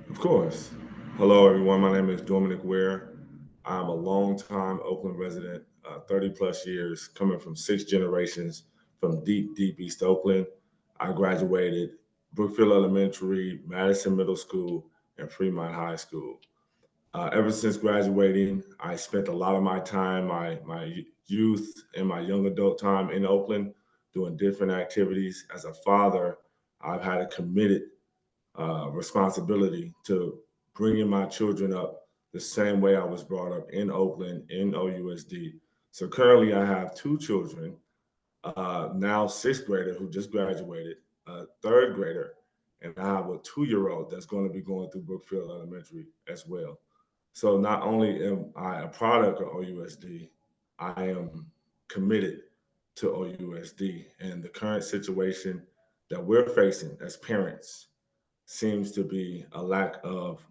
Of course. Hello, everyone. My name is Domonic Ware. I'm a longtime Oakland resident, 30 plus years, coming from 6 generations from deep, deep East Oakland. I graduated Brookfield Elementary, Madison Middle School, and Fremont High School. Ever since graduating, I spent a lot of my time, my youth and my young adult time in Oakland doing different activities. As a father, I've had a committed responsibility to bringing my children up the same way I was brought up in Oakland in OUSD. So currently, I have 2 children, now sixth grader who just graduated, a third grader, and I have a 2 year old that's going to be going through Brookfield Elementary as well. So not only am I a product of OUSD, I am committed to OUSD. And the current situation that we're facing as parents seems to be a lack of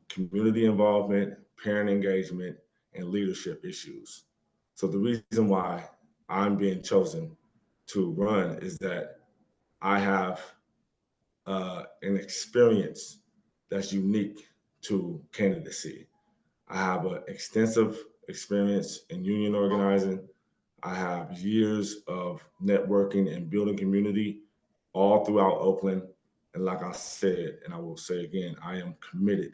community involvement, parent engagement, and leadership issues. So the reason why I'm being chosen to run is that I have an experience that's unique to candidacy. I have an extensive experience in union organizing. I have years of networking and building community all throughout Oakland. And like I said, and I will say again, I am committed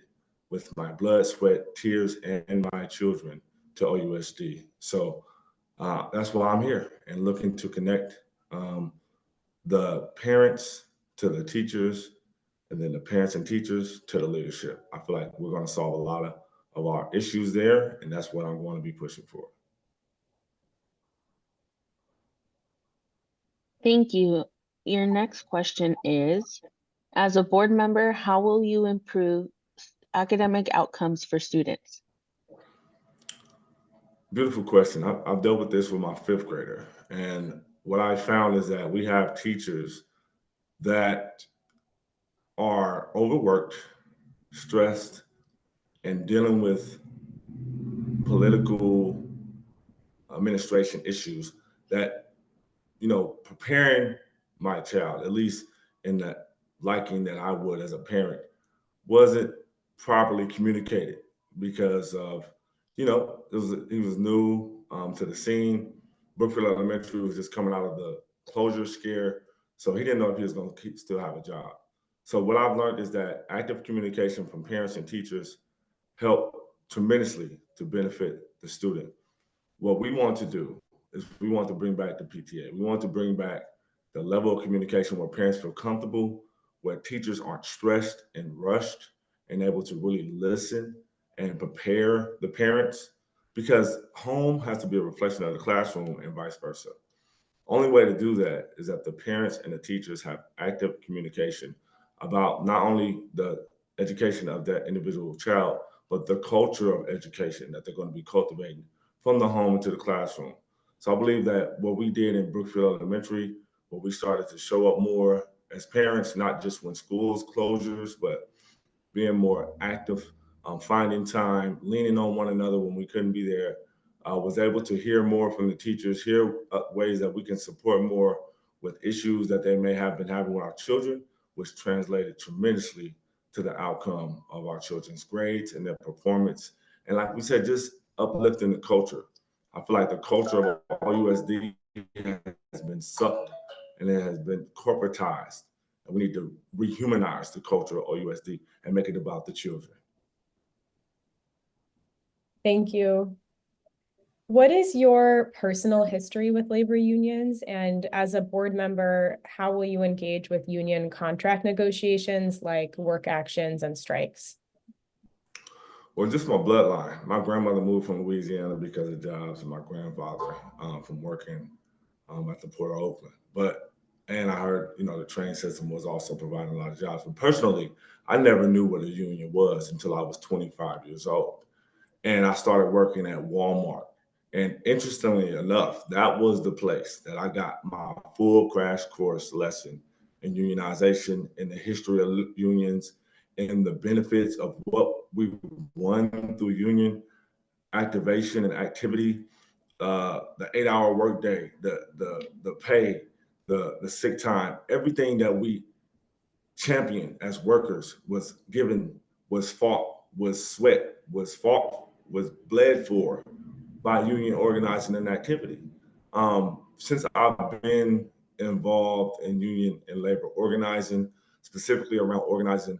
with my blood, sweat, tears, and my children to OUSD. So that's why I'm here and looking to connect the parents to the teachers, and then the parents and teachers to the leadership. I feel like we're going to solve a lot of our issues there, and that's what I'm going to be pushing for. Thank you. Your next question is, as a board member, how will you improve academic outcomes for students? Beautiful question. I've dealt with this with my fifth grader. And what I found is that we have teachers that are overworked, stressed, and dealing with political administration issues that, preparing my child, at least in the liking that I would as a parent, wasn't properly communicated because of, he was new to the scene. Brookfield Elementary was just coming out of the closure scare, so he didn't know if he was going to still have a job. So what I've learned is that active communication from parents and teachers help tremendously to benefit the student. What we want to do is we want to bring back the PTA. We want to bring back the level of communication where parents feel comfortable, where teachers aren't stressed and rushed, and able to really listen and prepare the parents, because home has to be a reflection of the classroom and vice versa. Only way to do that is that the parents and the teachers have active communication about not only the education of that individual child, but the culture of education that they're going to be cultivating from the home into the classroom. So I believe that what we did in Brookfield Elementary, where we started to show up more as parents, not just when schools closures, but being more active, finding time, leaning on one another when we couldn't be there. Was able to hear more from the teachers, hear ways that we can support more with issues that they may have been having with our children, which translated tremendously to the outcome of our children's grades and their performance. And like we said, just uplifting the culture. I feel like the culture of USD has been sucked and it has been corporatized. And we need to rehumanize the culture of OUSD and make it about the children. Thank you. What is your personal history with labor unions? And as a board member, how will you engage with union contract negotiations like work actions and strikes? Well, just my bloodline. My grandmother moved from Louisiana because of jobs, and my grandfather from working at the Port of Oakland. And I heard, the train system was also providing a lot of jobs. But personally, I never knew what a union was until I was 25 years old. And I started working at Walmart. And interestingly enough, that was the place that I got my full crash course lesson in unionization, in the history of unions, and the benefits of what we won through union activation and activity, the 8 hour workday, the pay, the sick time, everything that we championed as workers was given was fought, was sweat, was fought, was bled for by union organizing and activity. Since I've been involved in union and labor organizing, specifically around organizing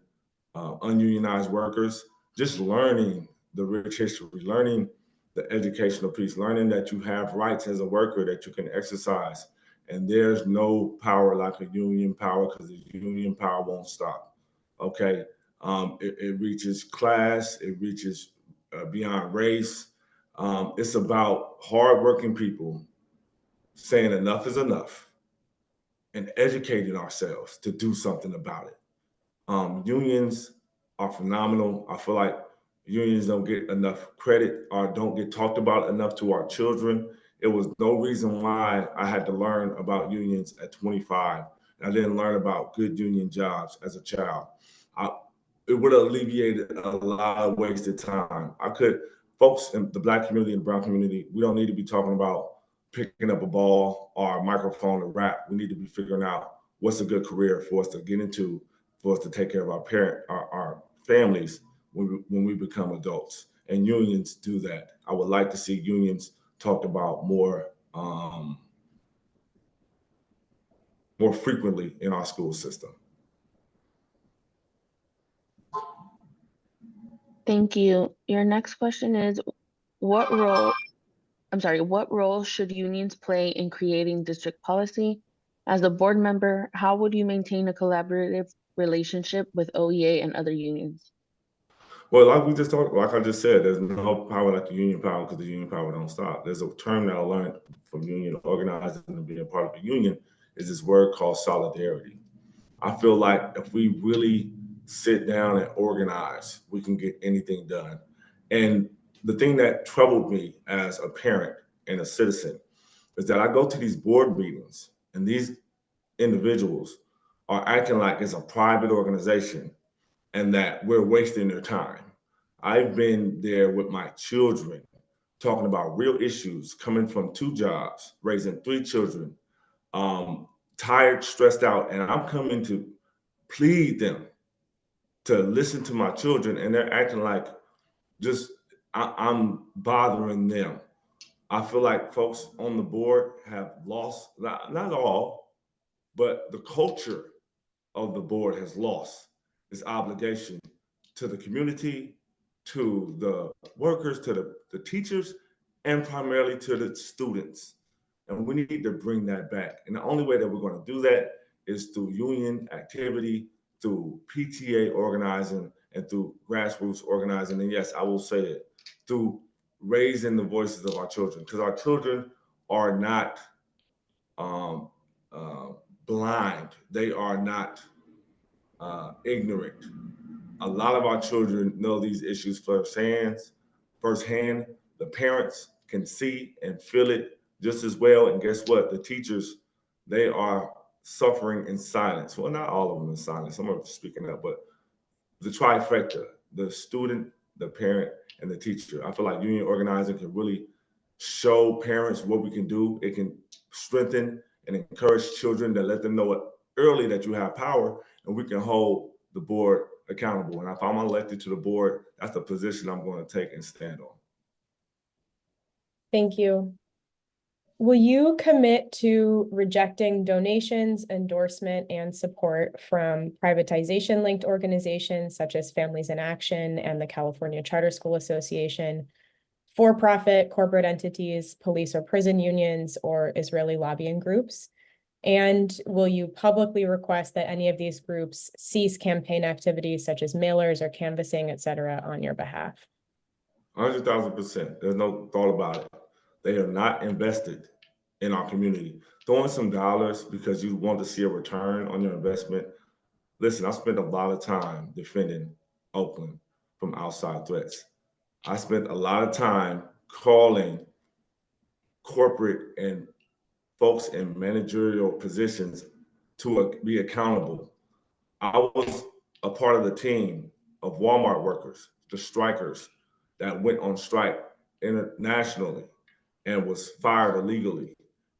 ununionized workers, just learning the rich history, learning the educational piece, learning that you have rights as a worker that you can exercise. And there's no power like a union power, because the union power won't stop. Okay. It reaches class, it reaches beyond race. It's about hardworking people saying enough is enough and educating ourselves to do something about it. Unions are phenomenal. I feel like unions don't get enough credit or don't get talked about enough to our children. It was no reason why I had to learn about unions at 25. And I didn't learn about good union jobs as a child. I, it would have alleviated a lot of wasted time. Folks in the Black community and the brown community, we don't need to be talking about picking up a ball or a microphone to rap. We need to be figuring out what's a good career for us to get into, for us to take care of our families when we become adults. And unions do that. I would like to see unions talked about more frequently in our school system. Thank you. Your next question is, what role should unions play in creating district policy? As a board member, how would you maintain a collaborative relationship with OEA and other unions? Well, like I just said, there's no power like the union power, because the union power don't stop. There's a term that I learned from union organizing and being part of the union, is this word called solidarity. I feel like if we really sit down and organize, we can get anything done. And the thing that troubled me as a parent and a citizen is that I go to these board meetings and these individuals are acting like it's a private organization and that we're wasting their time. I've been there with my children talking about real issues, coming from 2 jobs, raising 3 children, tired, stressed out, and I'm coming to plead them to listen to my children, and they're acting like I'm bothering them. I feel like folks on the board have lost, not all, but the culture of the board has lost its obligation to the community, to the workers, to the teachers, and primarily to the students. And we need to bring that back. And the only way that we're going to do that is through union activity, through PTA organizing, and through grassroots organizing. And yes, I will say it, through raising the voices of our children, because our children are not blind. They are not ignorant. A lot of our children know these issues firsthand. The parents can see and feel it just as well. And guess what? The teachers, they are suffering in silence. Well, not all of them in silence. Some are speaking up, but the trifecta, the student, the parent, and the teacher. I feel like union organizing can really show parents what we can do. It can strengthen and encourage children, to let them know it early that you have power, and we can hold the board accountable. And if I'm elected to the board, that's the position I'm going to take and stand on. Thank you. Will you commit to rejecting donations, endorsement, and support from privatization-linked organizations such as Families in Action and the California Charter School Association, for-profit corporate entities, police or prison unions, or Israeli lobbying groups? And will you publicly request that any of these groups cease campaign activities such as mailers or canvassing, et cetera, on your behalf? 100,000%. There's no thought about it. They are not invested in our community. Throwing some dollars because you want to see a return on your investment. Listen, I spent a lot of time defending Oakland from outside threats. I spent a lot of time calling corporate and folks in managerial positions to be accountable. I was a part of the team of Walmart workers, the strikers that went on strike internationally and was fired illegally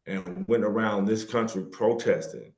and went around this country protesting.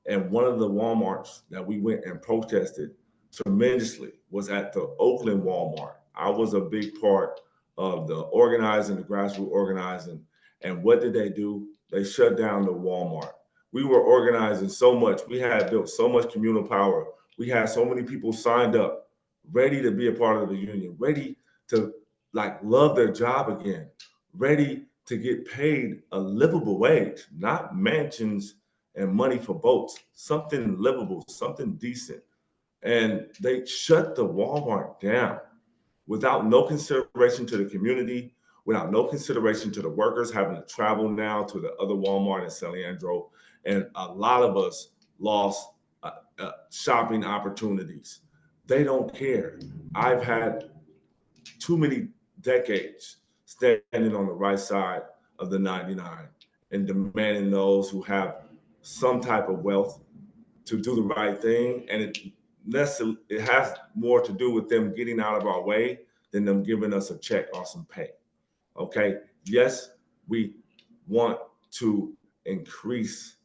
And one of the Walmarts that we went and protested tremendously was at the Oakland Walmart. I was a big part of the organizing, the grassroots organizing. And what did they do? They shut down the Walmart. We were organizing so much. We had built so much communal power. We had so many people signed up, ready to be a part of the union, ready to like love their job again, ready to get paid a livable wage, not mansions and money for boats, something livable, something decent. And they shut the Walmart down without no consideration to the community, without no consideration to the workers having to travel now to the other Walmart in San Leandro. And a lot of us lost shopping opportunities. They don't care. I've had too many decades standing on the right side of the 99 and demanding those who have some type of wealth to do the right thing. And it has more to do with them getting out of our way than them giving us a check or some pay. Okay. Yes, we want to increase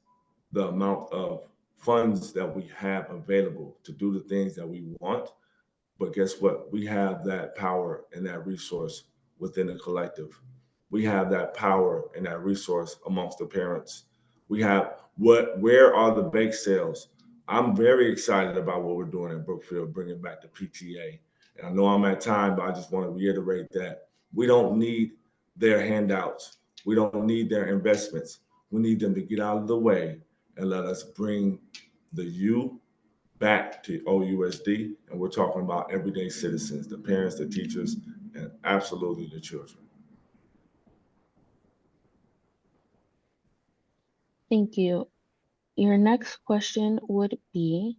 the amount of funds that we have available to do the things that we want. But guess what? We have that power and that resource within the collective. We have that power and that resource amongst the parents. We have where are the bake sales? I'm very excited about what we're doing in Brookfield, bringing back the PTA. And I know I'm at time, but I just want to reiterate that we don't need their handouts. We don't need their investments. We need them to get out of the way and let us bring the youth back to OUSD, and we're talking about everyday citizens, the parents, the teachers, and absolutely the children. Thank you. Your next question would be,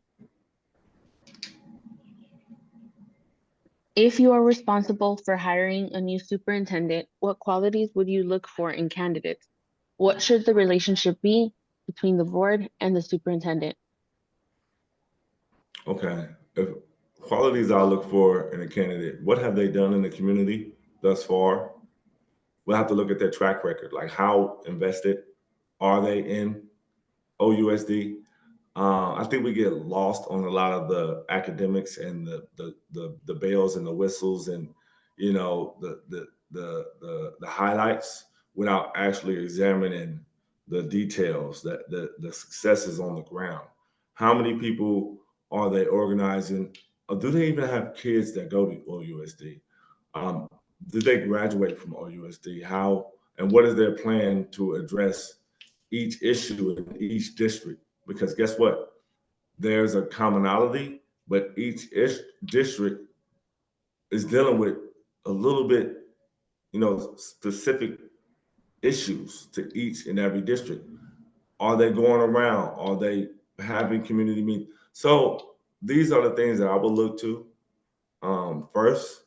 if you are responsible for hiring a new superintendent, what qualities would you look for in candidates? What should the relationship be between the board and the superintendent? Okay, if qualities I look for in a candidate, what have they done in the community thus far? We'll have to look at their track record, like how invested are they in OUSD? I think we get lost on a lot of the academics and the bells and the whistles and you know the highlights without actually examining the details, that the successes on the ground. How many people are they organizing? Or do they even have kids that go to OUSD? Um, did they graduate from OUSD? How and what is their plan to address each issue in each district? Because guess what? There's a commonality, but each district is dealing with a little bit, specific issues to each and every district. Are they going around? Are they having community meetings? So these are the things that I would look to first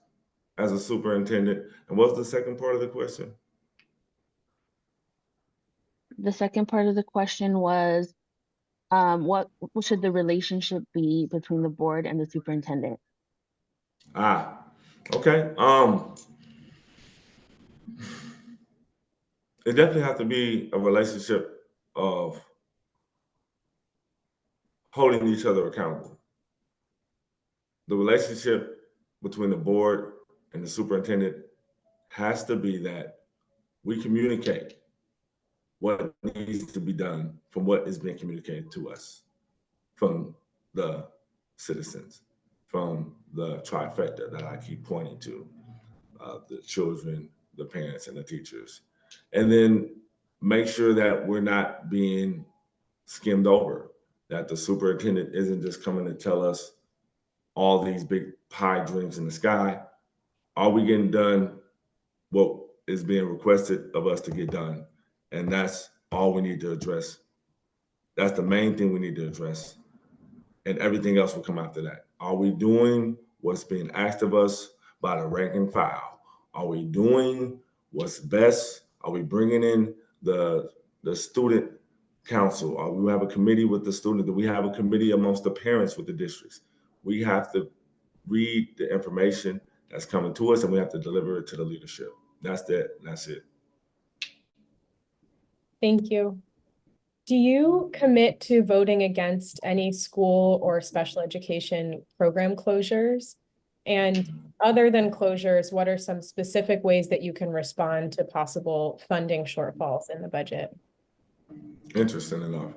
as a superintendent. And what's the second part of the question? The second part of the question was, what should the relationship be between the board and the superintendent? Okay. It definitely has to be a relationship of holding each other accountable. The relationship between the board and the superintendent has to be that we communicate what needs to be done from what is being communicated to us from the citizens, from the trifecta that I keep pointing to, the children, the parents, and the teachers. And then make sure that we're not being skimmed over, that the superintendent isn't just coming to tell us all these big pie dreams in the sky. Are we getting done what is being requested of us to get done? And that's all we need to address. That's the main thing we need to address. And everything else will come after that. Are we doing what's being asked of us by the rank and file? Are we doing what's best? Are we bringing in the student council? Are we have a committee with the student? Do we have a committee amongst the parents with the districts? We have to read the information that's coming to us and we have to deliver it to the leadership. That's it. Thank you. Do you commit to voting against any school or special education program closures? And other than closures, what are some specific ways that you can respond to possible funding shortfalls in the budget? Interesting enough.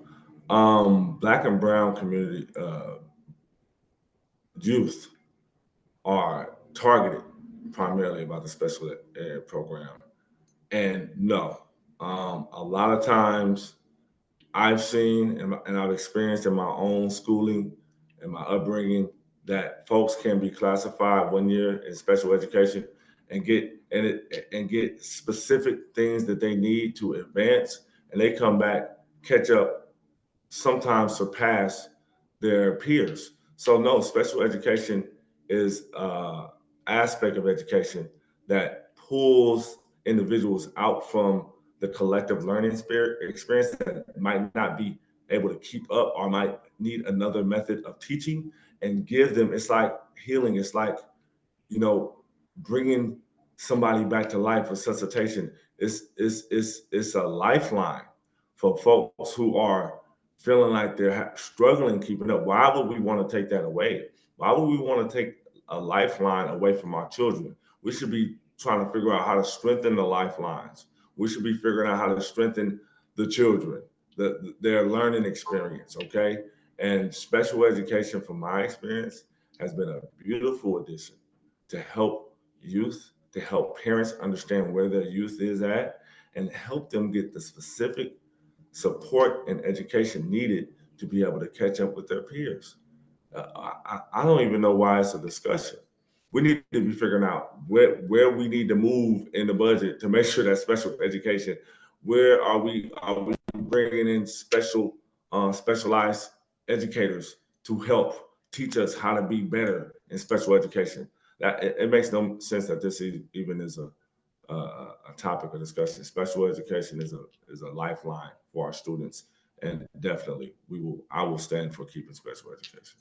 Black and brown community youth are targeted primarily by the special ed program. And no, a lot of times I've seen and I've experienced in my own schooling and my upbringing that folks can be classified 1 year in special education and get specific things that they need to advance, and they come back, catch up, sometimes surpass their peers. So no, special education is aspect of education that pulls individuals out from the collective learning experience that might not be able to keep up or might need another method of teaching, and give them, it's like healing. It's like, bringing somebody back to life. Resuscitation. It's a lifeline for folks who are feeling like they're struggling keeping up. Why would we want to take that away? Why would we want to take a lifeline away from our children? We should be trying to figure out how to strengthen the lifelines. We should be figuring out how to strengthen the children, their learning experience, okay? And special education, from my experience, has been a beautiful addition to help youth, to help parents understand where their youth is at, and help them get the specific support and education needed to be able to catch up with their peers. I don't even know why it's a discussion. We need to be figuring out where we need to move in the budget to make sure that special education, where are we bringing in specialized educators to help teach us how to be better in special education. That it makes no sense that this even is a topic of discussion. Special education is a lifeline for our students, and definitely I will stand for keeping special education.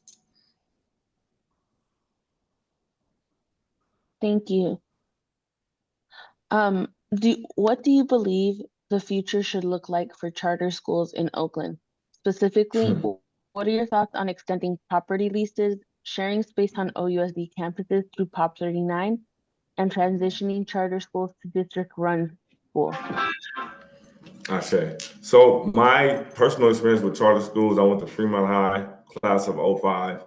Thank you. What do you believe the future should look like for charter schools in Oakland? Specifically, what are your thoughts on extending property leases, sharing space on OUSD campuses through Prop 39, and transitioning charter schools to district-run schools? I say. So my personal experience with charter schools, I went to Fremont High, class of 05.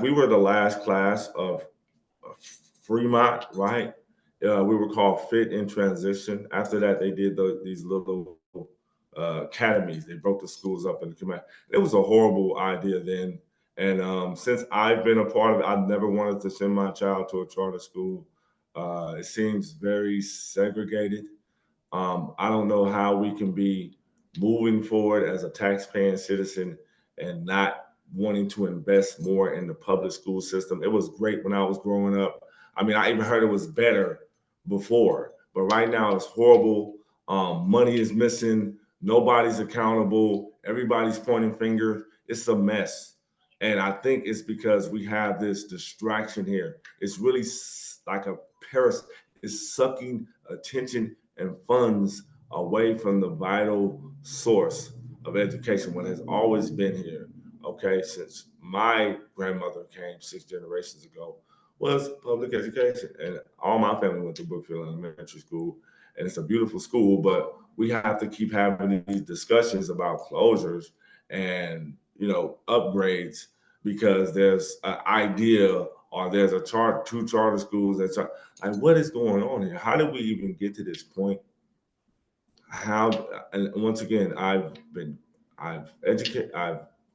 We were the last class of Fremont, right? We were called Fit in Transition. After that, they did these little academies. They broke the schools up into command. It was a horrible idea then. And since I've been a part of it, I've never wanted to send my child to a charter school. It seems very segregated. I don't know how we can be moving forward as a taxpaying citizen and not wanting to invest more in the public school system. It was great when I was growing up. I mean, I even heard it was better before, but right now it's horrible. Money is missing. Nobody's accountable. Everybody's pointing fingers. It's a mess. And I think it's because we have this distraction here. It's really like a parasite. It's sucking attention and funds away from the vital source of education, what has always been here, okay, since my grandmother came 6 generations ago, was public education. And all my family went to Brookfield Elementary School, and it's a beautiful school, but we have to keep having these discussions about closures and, upgrades, because there's an idea or there's two charter schools that's like, what is going on here? How did we even get to this point? And once again, I've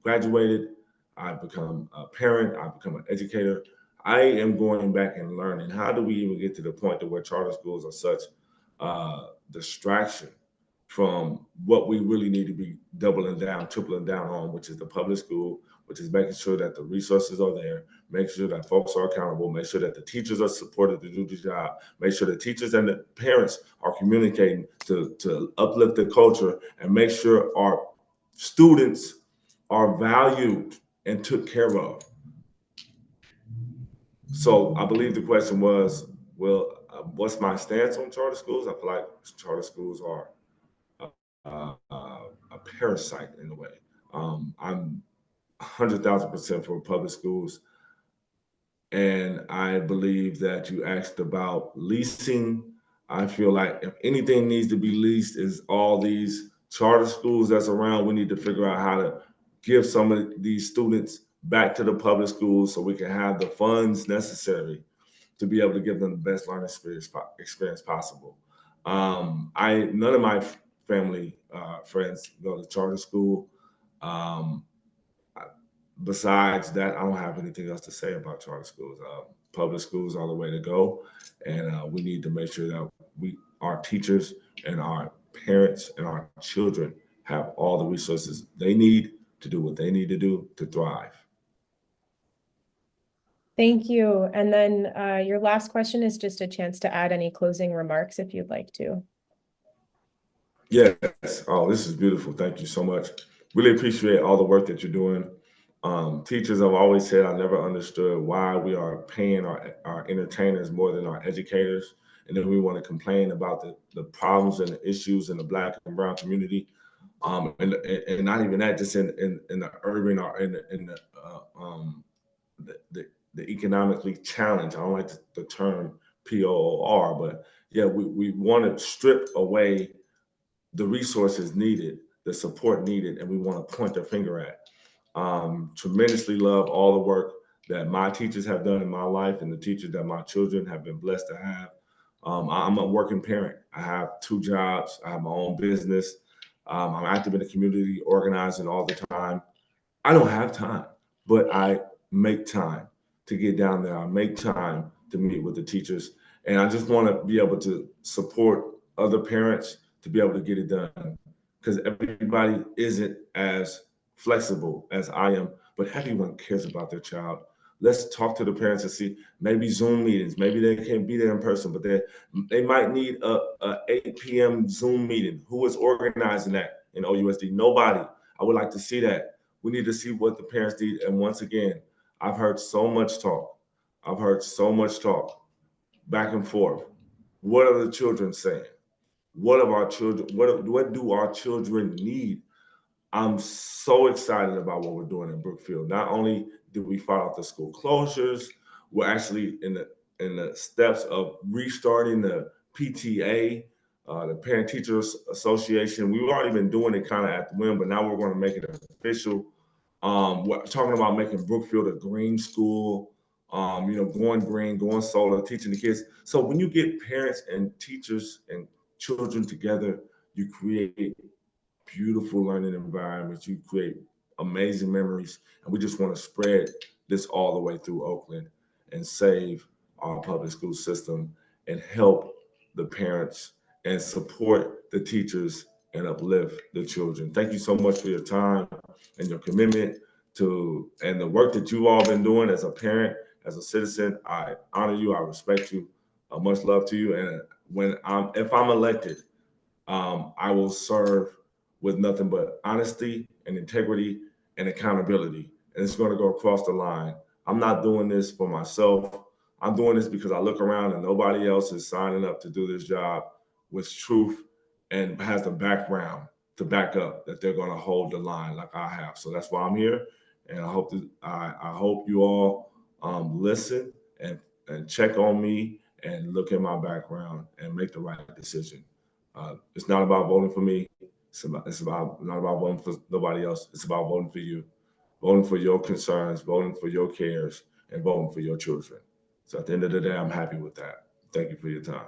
graduated, I've become a parent, I've become an educator. I am going back and learning. How do we even get to the point to where charter schools are such distraction from what we really need to be doubling down, tripling down on, which is the public school, which is making sure that the resources are there, make sure that folks are accountable, make sure that the teachers are supported to do the job, make sure the teachers and the parents are communicating to uplift the culture, and make sure our students are valued and took care of. So I believe the question was, well, what's my stance on charter schools? I feel like charter schools are parasite in a way. I'm 100,000% for public schools. And I believe that you asked about leasing. I feel like if anything needs to be leased is all these charter schools that's around. We need to figure out how to give some of these students back to the public schools so we can have the funds necessary to be able to give them the best learning experience possible. None of my family friends go to charter school. Um, Besides that, I don't have anything else to say about charter schools. Public schools are the way to go, and we need to make sure that our teachers and our parents and our children have all the resources they need to do what they need to do to thrive. Thank you. And then your last question is just a chance to add any closing remarks if you'd like to. Yes. Oh, this is beautiful. Thank you so much. Really appreciate all the work that you're doing. Teachers have always said I never understood why we are paying our entertainers more than our educators. And then we want to complain about the problems and the issues in the Black and brown community. And not even that, just in the urban or in the economically challenged. I don't like the term POOR, but yeah, we want to strip away the resources needed, the support needed, and we want to point their finger at. Tremendously love all the work that my teachers have done in my life and the teachers that my children have been blessed to have. I'm a working parent. I have 2 jobs. I have my own business. I'm active in the community, organizing all the time. I don't have time, but I make time to get down there. I make time to meet with the teachers. And I just want to be able to support other parents to be able to get it done, because everybody isn't as flexible as I am, but everyone cares about their child. Let's talk to the parents and see, maybe Zoom meetings, maybe they can't be there in person, but they might need a 8 p.m. Zoom meeting. Who is organizing that in OUSD? Nobody. I would like to see that. We need to see what the parents need. And once again, I've heard so much talk. I've heard so much talk back and forth. What are the children saying? What do our children need? I'm so excited about what we're doing in Brookfield. Not only did we fight off the school closures, we're actually in the steps of restarting the PTA, the Parent Teachers Association. We've already been doing it kind of at the whim, but now we're going to make it official. We're talking about making Brookfield a green school, going green, going solar, teaching the kids. So when you get parents and teachers and children together, you create beautiful learning environments, you create amazing memories, and we just want to spread this all the way through Oakland and save our public school system and help the parents and support the teachers and uplift the children. Thank you so much for your time and your commitment and the work that you've all been doing as a parent, as a citizen. I honor you, I respect you, much love to you. And if I'm elected, I will serve with nothing but honesty and integrity and accountability. And it's going to go across the line. I'm not doing this for myself. I'm doing this because I look around and nobody else is signing up to do this job with truth and has the background to back up that they're going to hold the line like I have. So that's why I'm here. And I hope you all listen and check on me and look at my background and make the right decision. It's not about voting for me. It's not about voting for nobody else. It's about voting for you, voting for your concerns, voting for your cares, and voting for your children. So at the end of the day, I'm happy with that. Thank you for your time.